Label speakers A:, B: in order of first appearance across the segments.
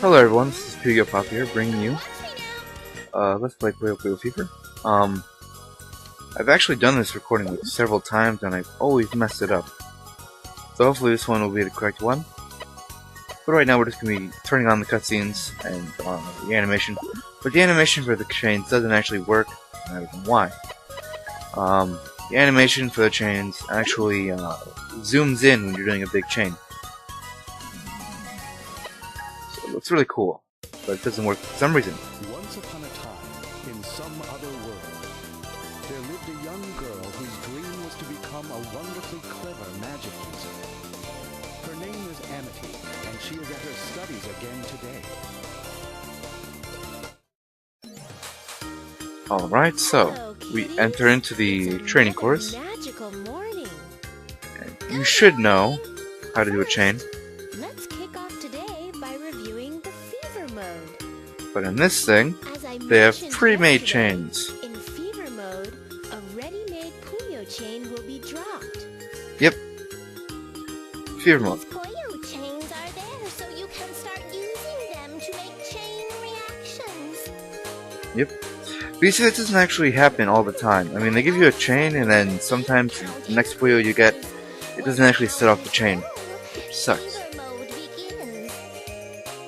A: Hello everyone, this is Puyo Puyo here, bringing you Let's Play Puyo Puyo Fever. I've actually done this recording like several times and I've always messed it up. So hopefully this one will be the correct one. But right now we're just going to be turning on the cutscenes and the animation. But the animation for the chains doesn't actually work, and I don't know why. The animation for the chains actually zooms in when you're doing a big chain. So it looks really cool, but it doesn't work for some reason.
B: Once upon a time, in some other world, there lived a young girl whose dream was to become a wonderfully clever magic user. Her name was Amity, and she is at her studies again today.
A: Alright, so we enter into the training course. And you should know how to do a chain.
C: Let's kick off today by reviewing the fever mode.
A: But in this thing, they have pre-made chains.
C: In fever mode, a ready-made Puyo chain will be dropped.
A: Yep. Fever mode.
C: These Puyo chains are there so you can start using them to make chain reactions.
A: Yep. But you see, this doesn't actually happen all the time. I mean, they give you a chain, and then sometimes the next Puyo you get, it doesn't actually set off the chain. It sucks.
C: Fever mode begins.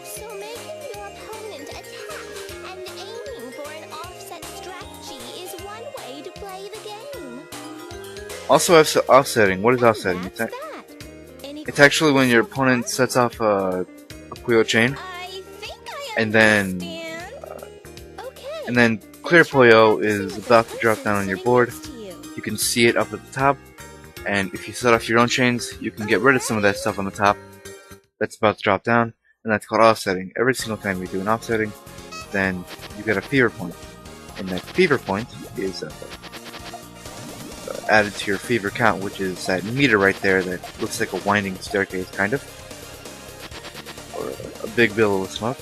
C: So making your opponent attack and aiming for an offset strategy is one way to play the game.
A: Also, offsetting. What is offsetting?
C: That's that.
A: It's actually when your opponent sets off a Puyo chain,
C: I think I
A: and then
C: understand.
A: Clear Puyo is about to drop down on your board. You can see it up at the top, and if you set off your own chains, you can get rid of some of that stuff on the top that's about to drop down, and that's called offsetting. Every single time you do an offsetting, then you get a fever point, and that fever point is added to your fever count, which is that meter right there that looks like a winding staircase, kind of, or a big billow of smoke.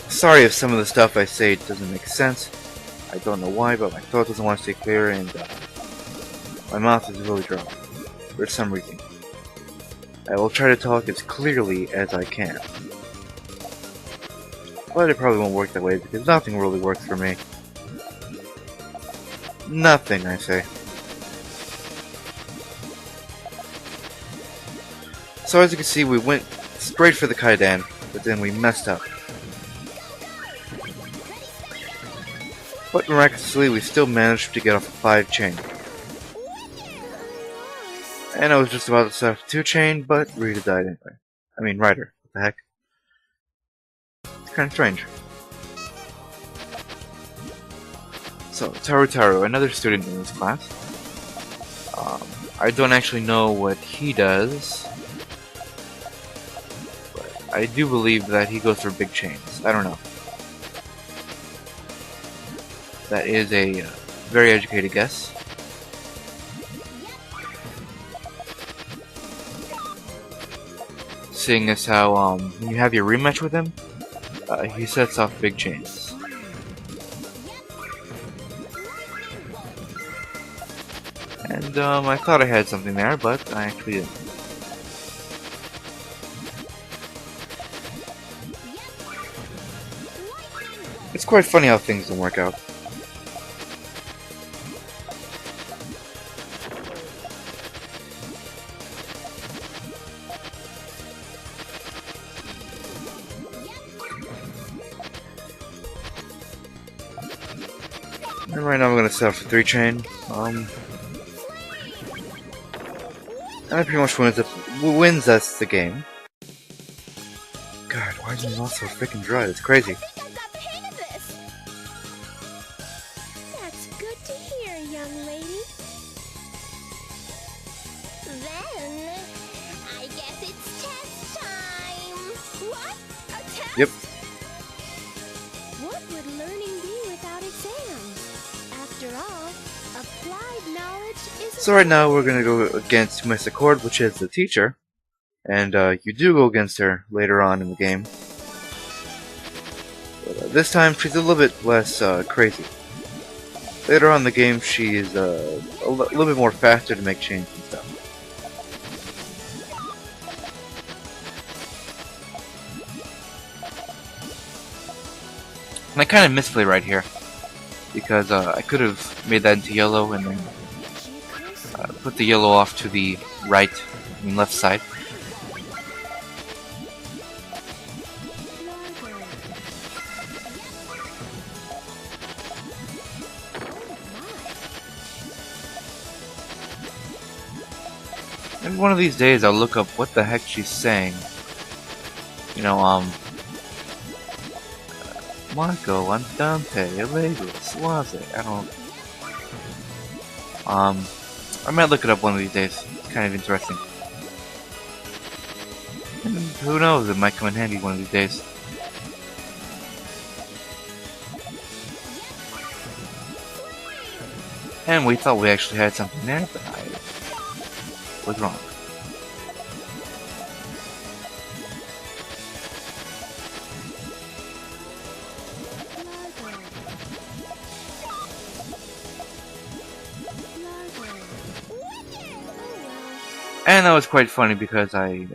A: Sorry if some of the stuff I say doesn't make sense. I don't know why, but my throat doesn't want to stay clear, and my mouth is really dry for some reason. I will try to talk as clearly as I can, but it probably won't work that way because nothing really works for me. Nothing, I say. So as you can see, we went straight for the Kaidan, but then we messed up. But miraculously, we still managed to get off a 5 chain. And I was just about to set off 2 chain, but Rita died anyway. I mean, Ryder. What the heck? It's kind of strange. So, Taru, another student in this class. I don't actually know what he does, but I do believe that he goes for big chains. I don't know. That is a very educated guess. Seeing as how when you have your rematch with him, he sets off big chains. And I thought I had something there, but I actually didn't. It's quite funny how things don't work out. And right now I'm going to set up for 3 chain. And that pretty much wins us the game. God, why is my mouth so freaking dry? It's crazy.
C: That's good to hear, young lady. Then, I guess it's test time. What? A test?
A: Yep.
C: What would learning be without exams? After all, applied knowledge is...
A: So right now we're going to go against Miss Accord, which is the teacher. And you do go against her later on in the game. But, this time she's a little bit less crazy. Later on in the game she's a little bit more faster to make chains and stuff. And I kind of misplayed right here, because I could have made that into yellow and then put the yellow off to the right and left side. And one of these days I'll look up what the heck she's saying. You know, Marco, Andante, Allegro, Suave, I don't... I might look it up one of these days. It's kind of interesting. And who knows, it might come in handy one of these days. And we thought we actually had something there, but I was wrong. And that was quite funny because I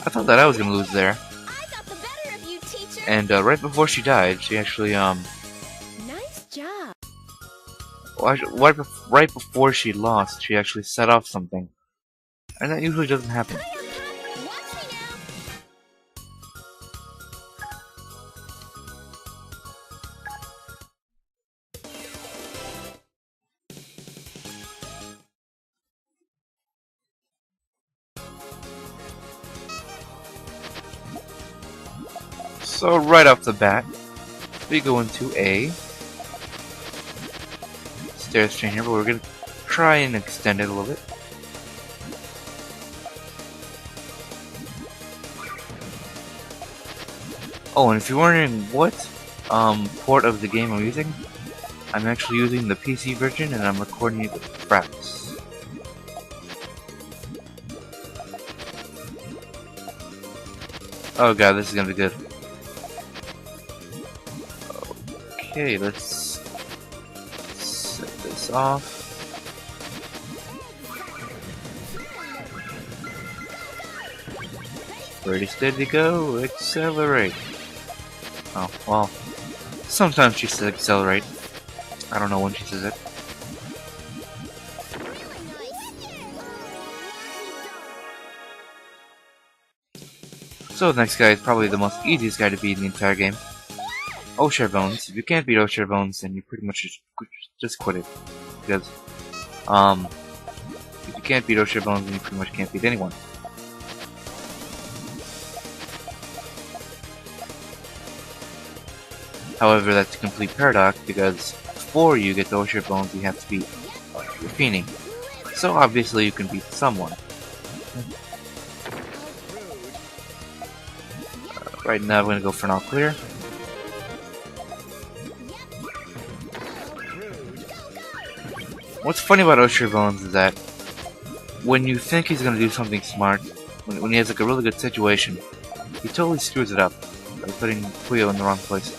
A: thought that I was gonna lose there. And right before she died, she actually
C: Nice job.
A: right before she lost, she actually set off something, and that usually doesn't happen. So right off the bat, we go into a stairs chain here, but we're gonna try and extend it a little bit. Oh, and if you're wondering what port of the game I'm using, I'm actually using the PC version, and I'm recording it with fraps. Oh god, this is gonna be good. Okay, let's set this off. Ready, steady, go, accelerate. Oh, well, sometimes she says accelerate. I don't know when she says it. So the next guy is probably the most easiest guy to beat in the entire game. Oshare Bones. If you can't beat Oshare Bones, then you pretty much just quit it. Because, if you can't beat Oshare Bones, then you pretty much can't beat anyone. However, that's a complete paradox, because before you get to Oshare Bones, you have to beat your Fiending. So obviously you can beat someone. Right now I'm gonna go for an all clear. What's funny about Oshare Bones is that when you think he's gonna do something smart, when he has like a really good situation, he totally screws it up by putting Puyo in the wrong place.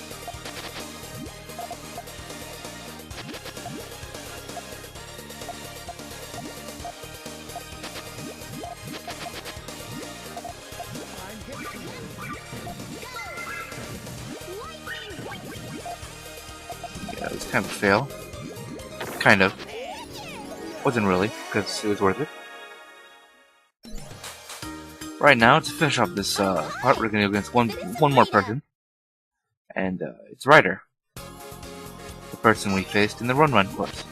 A: Yeah, it was kind of a fail. Kind of. Wasn't really, because it was worth it. Right now, to finish off this part, we're going to go against one more person. And it's Ryder. The person we faced in the Run course.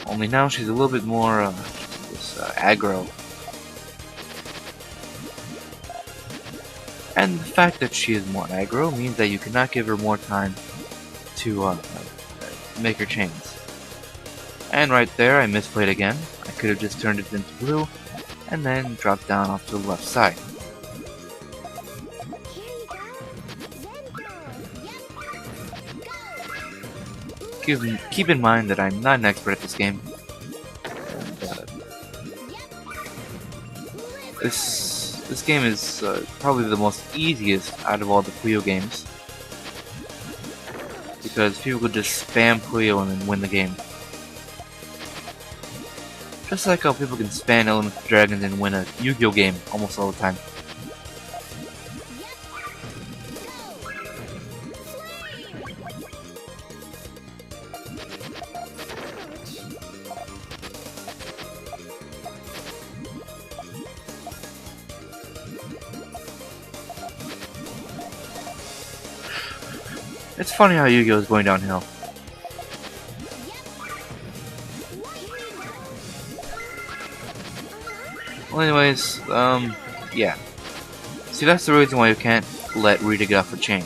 A: Only now she's a little bit more aggro. And the fact that she is more aggro means that you cannot give her more time to make her chains. And right there, I misplayed again. I could have just turned it into blue, and then dropped down off to the left side. Keep in mind that I'm not an expert at this game. And, this game is probably the most easiest out of all the Puyo games, because people could just spam Puyo and then win the game. Just like how people can spam Elements of Dragons and win a Yu-Gi-Oh game almost all the time. It's funny how Yu-Gi-Oh! Is going downhill. Well, anyways, yeah. See, that's the reason why you can't let Rita get off the chains.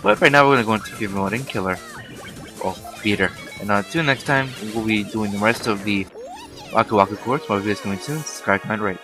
A: But right now we're gonna go into Fever Mode and kill her. Well, beat her. And until next time, we'll be doing the rest of the Waku Waku Course. More videos coming soon. Subscribe to my rating.